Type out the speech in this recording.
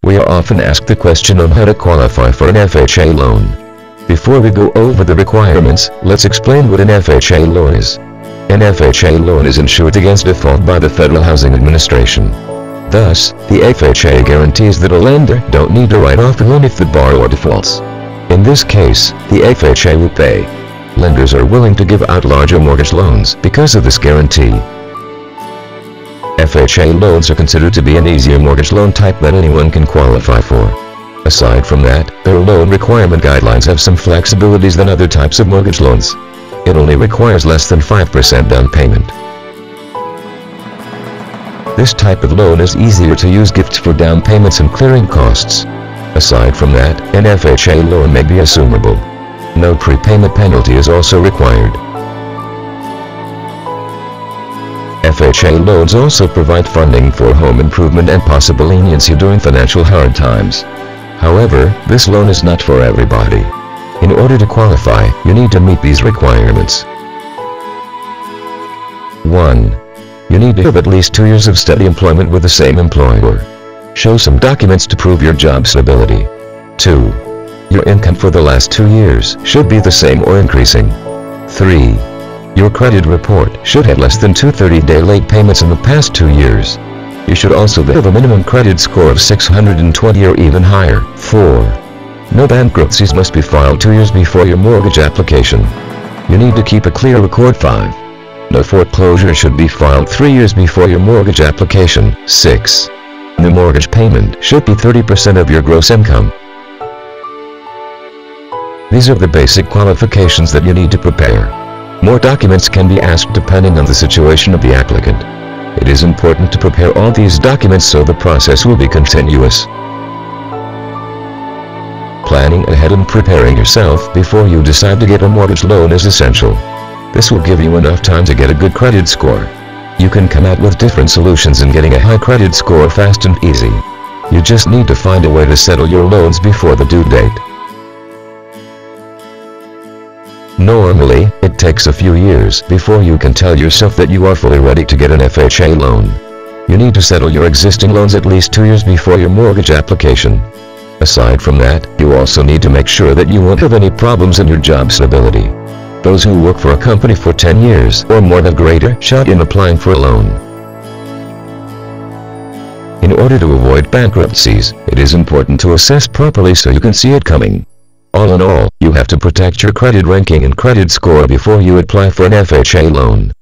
We are often asked the question on how to qualify for an FHA loan. Before we go over the requirements, let's explain what an FHA loan is. An FHA loan is insured against default by the Federal Housing Administration. Thus, the FHA guarantees that a lender don't need to write off a loan if the borrower defaults. In this case, the FHA will pay. Lenders are willing to give out larger mortgage loans because of this guarantee. FHA loans are considered to be an easier mortgage loan type that anyone can qualify for. Aside from that, their loan requirement guidelines have some flexibilities than other types of mortgage loans. It only requires less than 5% down payment. This type of loan is easier to use gifts for down payments and clearing costs. Aside from that, an FHA loan may be assumable. No prepayment penalty is also required. FHA loans also provide funding for home improvement and possible leniency during financial hard times. However, this loan is not for everybody. In order to qualify, you need to meet these requirements. 1. You need to have at least 2 years of steady employment with the same employer. Show some documents to prove your job stability. 2. Your income for the last 2 years should be the same or increasing. 3. Your credit report should have less than 2 30-day late payments in the past 2 years. You should also have a minimum credit score of 620 or even higher. 4. No bankruptcies must be filed 2 years before your mortgage application. You need to keep a clear record. 5. No foreclosure should be filed 3 years before your mortgage application. 6. The mortgage payment should be 30% of your gross income. These are the basic qualifications that you need to prepare. More documents can be asked depending on the situation of the applicant. It is important to prepare all these documents so the process will be continuous. Planning ahead and preparing yourself before you decide to get a mortgage loan is essential. This will give you enough time to get a good credit score. You can come out with different solutions in getting a high credit score fast and easy. You just need to find a way to settle your loans before the due date. Normally, it takes a few years before you can tell yourself that you are fully ready to get an FHA loan. You need to settle your existing loans at least 2 years before your mortgage application. Aside from that, you also need to make sure that you won't have any problems in your job stability. Those who work for a company for 10 years or more have a greater shot in applying for a loan. In order to avoid bankruptcies, it is important to assess properly so you can see it coming. All in all, you have to protect your credit ranking and credit score before you apply for an FHA loan.